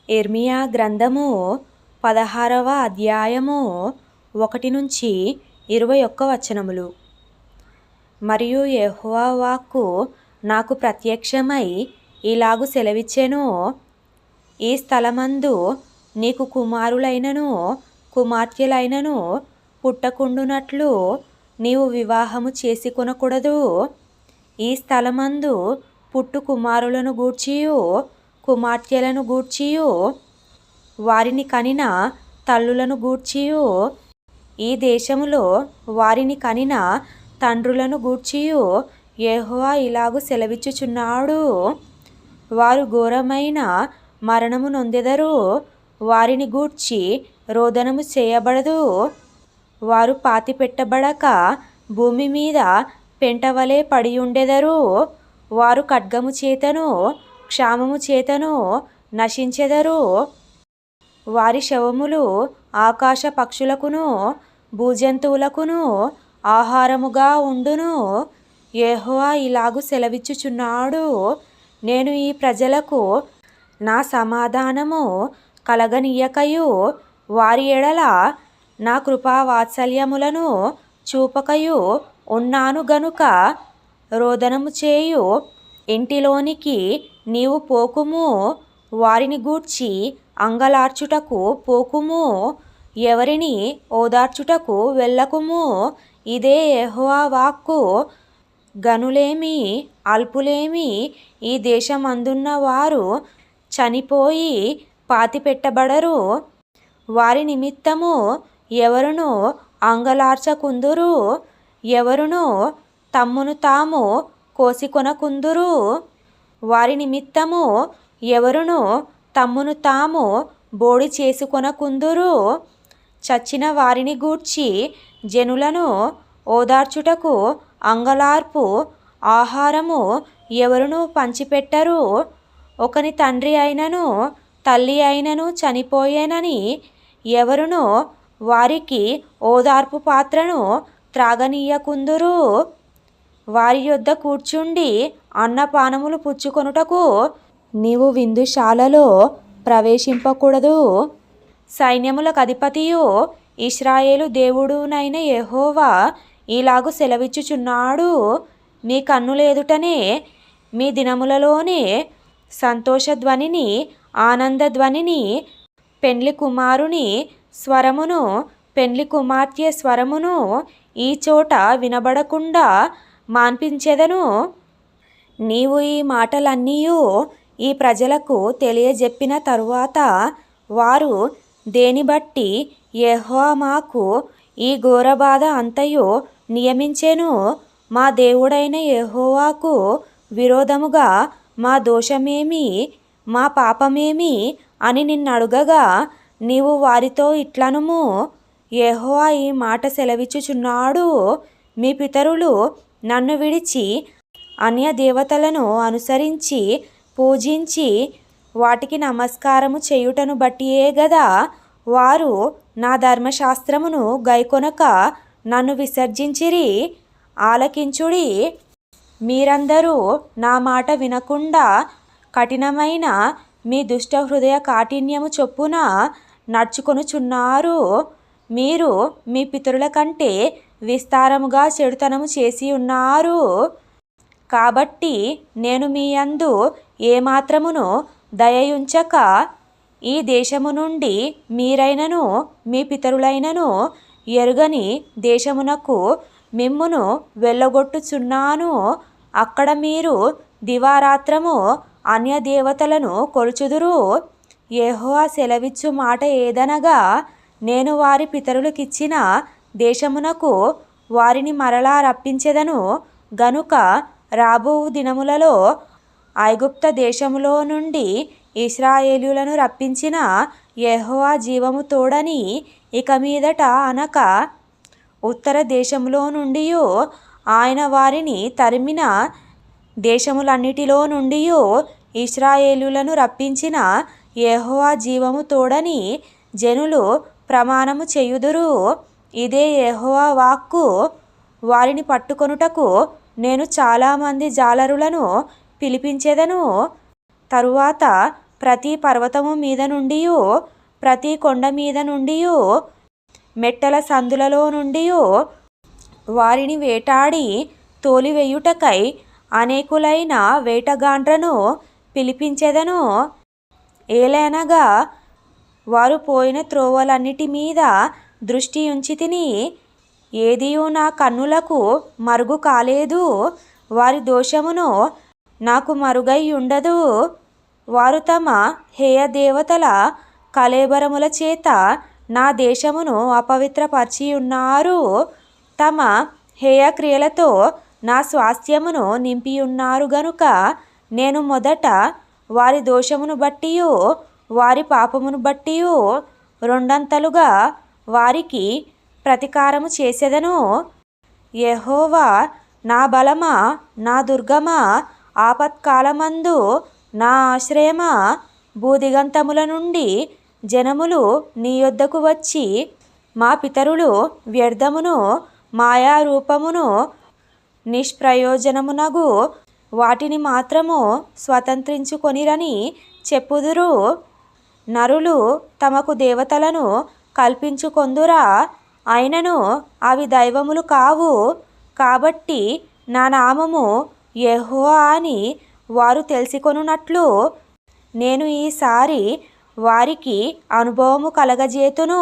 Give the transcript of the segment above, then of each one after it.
యిర్మీయా గ్రంథము 16వ అధ్యాయము 1 నుంచి 21 వచనములు. మరియు యెహోవా వాక్కు నాకు ప్రత్యక్షమై ఇలాగు సెలవిచ్చెను, ఈ స్థలమందు నీకు కుమారులైనను కుమార్తెలైనను పుట్టకుండునట్లు నీవు వివాహము చేసుకొనకూడదు. ఈ స్థలమందు పుట్టు కుమారులను గూర్చియు కుమార్తెలను గూర్చియు వారిని కనిన తల్లులను గూర్చియు ఈ దేశములో వారిని కనిన తండ్రులను గూర్చియు యెహోవా ఇలాగు సెలవిచ్చుచున్నాడు, వారు ఘోరమైన మరణము నొందెదరు. వారిని గూర్చి రోదనము చేయబడదు. వారు పాతిపెట్టబడక భూమి మీద పెంటవలె పడియుండెదరు. వారు ఖడ్గము చేతను క్షామము చేతను నశించెదరు. వారి శవములు ఆకాశ పక్షులకును భూజంతువులకును ఆహారముగా ఉండును. యెహోవా ఇలాగు సెలవిచ్చుచున్నాడు, నేను ఈ ప్రజలకు నా సమాధానము కలగనీయకయు వారి ఎడల నా కృపావాత్సల్యములను చూపకయు ఉన్నాను గనుక రోదనము చేయు ఇంటిలోనికి నీవు పోకుము. వారిని గూర్చి అంగలార్చుటకు పోకుము. ఎవరిని ఓదార్చుటకు వెళ్ళకుము. ఇదే యెహోవా వాక్కు. గనులేమి అల్పులేమి ఈ దేశమందున్న వారు చనిపోయి పాతిపెట్టబడరు. వారి నిమిత్తము ఎవరును అంగలార్చకుందురు. ఎవరును తమ్మును తాము కోసికొనకుందురు. వారి నిమిత్తము ఎవరును తమ్మును తాము బోడి చేసుకొనకుందురు. చచ్చిన వారిని గూర్చి జనులను ఓదార్చుటకు అంగలార్పు ఆహారము ఎవరును పంచిపెట్టరు. ఒకని తండ్రి అయినను తల్లి అయినను చనిపోయేనని ఎవరును వారికి ఓదార్పు పాత్రను త్రాగనీయకుందురు. వారి యొద్ద కూర్చుండి అన్నపానములు పుచ్చుకొనుటకు నీవు విందుశాలలో ప్రవేశింపకూడదు. సైన్యములకు అధిపతియు ఇశ్రాయేలు దేవుడునైన యెహోవా ఇలాగు సెలవిచ్చుచున్నాడు, మీ కన్నుల ఎదుటనే మీ దినములలోనే సంతోషధ్వనిని ఆనందధ్వనిని పెండ్లి కుమారుని స్వరమును పెండ్లి కుమార్తె స్వరమును ఈ చోట వినబడకుండా మాన్పించెదను. నీవు ఈ మాటలన్నీయు ఈ ప్రజలకు తెలియజెప్పిన తరువాత వారు దేని బట్టి యెహోవా మాకు ఈ ఘోరబాధ అంతయు నియమించెను, మా దేవుడైన యెహోవాకు విరోధముగా మా దోషమేమి మా పాపమేమి అని నిన్నడుగగా నీవు వారితో ఇట్లనుము, యెహోవా ఈ మాట సెలవిచ్చుచున్నాడు, మీ పితరులు నన్ను విడిచి అన్య దేవతలను అనుసరించి పూజించి వాటికి నమస్కారము చేయుటను బట్టియే గదా వారు నా ధర్మశాస్త్రమును గైకొనక నన్ను విసర్జించిరి. ఆలకించుడి, మీరందరూ నా మాట వినకుండా కఠినమైన మీ దుష్ట హృదయ కాఠిన్యము చొప్పున నడుచుకొనుచున్నారు. మీరు మీ పితరుల కంటే విస్తారముగా చెడుతనము చేసి ఉన్నారు. కాబట్టి నేను మీ యందు ఏమాత్రమును దయయుంచక ఈ దేశము నుండి మీరైనను మీ పితరులైనను ఎరుగని దేశమునకు మిమ్మును వెళ్ళగొట్టుచున్నాను. అక్కడ మీరు దివారాత్రము అన్య దేవతలను కొలుచుదురు. యెహోవా సెలవిచ్చు మాట ఏదనగా, నేను వారి పితరులకిచ్చిన దేశమునకు వారిని మరలా రప్పించెదను గనుక రాబోవు దినములలో ఐగుప్త దేశములో నుండి ఇశ్రాయేలీయులను రప్పించిన యెహోవా జీవము తోడని ఇక మీదట అనక ఉత్తర దేశములో నుండియు ఆయన వారిని తరిమిన దేశములన్నిటిలో నుండియు ఇశ్రాయేలీయులను రప్పించిన యెహోవా జీవము తోడని జనులు ప్రమాణము చేయుదురు. ఇదే యెహోవా వాక్కు. వారిని పట్టుకొనుటకు నేను చాలామంది జాలరులను పిలిపించెదను. తరువాత ప్రతి పర్వతము మీద నుండి, ప్రతి కొండ మీద నుండి, మెట్టల సందులలో నుండి వారిని వేటాడి తోలివేయుటకై అనేకులైన వేటగాండ్రను పిలిపించెదను. ఏలనగా వారు పోయిన త్రోవలన్నిటి మీద దృష్టి ఉంచితిని, ఏదియూ నా కన్నులకు మరుగు కాలేదు. వారి దోషమును నాకు మరుగై ఉండదు. వారు తమ హేయ దేవతల కళేబరముల చేత నా దేశమును అపవిత్రపరిచి ఉన్నారు. తమ హేయ క్రియలతో నా స్వాస్థ్యమును నింపియున్నారు గనుక నేను మొదట వారి దోషమును బట్టి వారి పాపమును బట్టి రెండంతలుగా వారికి ప్రతీకారము చేసెదను. యెహోవా నా బలమా, నా దుర్గమా, ఆపత్కాలమందు నా ఆశ్రయమా, భూదిగంతముల నుండి జనములు నీ యొద్దకు వచ్చి మా పితరులు వ్యర్థమును మాయారూపమును నిష్ప్రయోజనమునగు వాటిని మాత్రము స్వతంత్రించుకొనిరని చెప్పుదురు. నరులు తమకు దేవతలను కల్పించుకొందురా, అయినను అవి దైవములు కావు. కాబట్టి నా నామము యెహోవా అని వారు తెలుసుకొనున్నట్లు నేను ఈసారి వారికి అనుభవము కలగజేతును.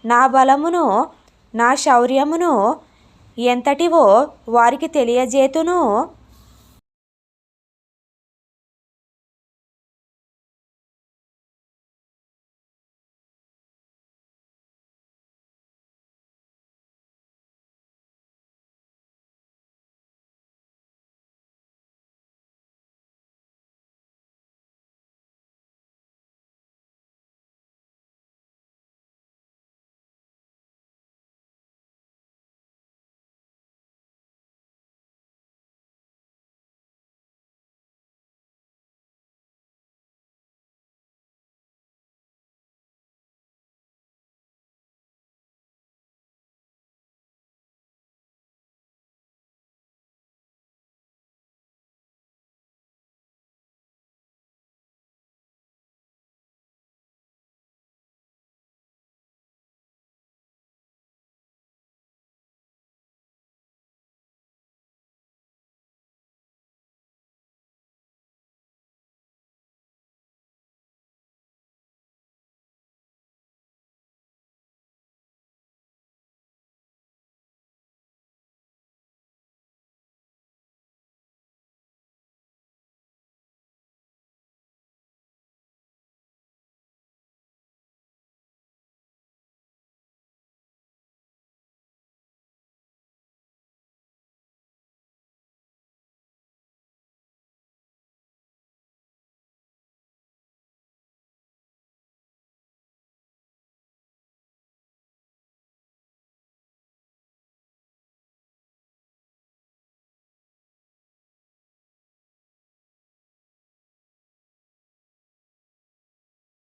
నా బలమును నా శౌర్యమును ఎంతటివో వారికి తెలియజేతును.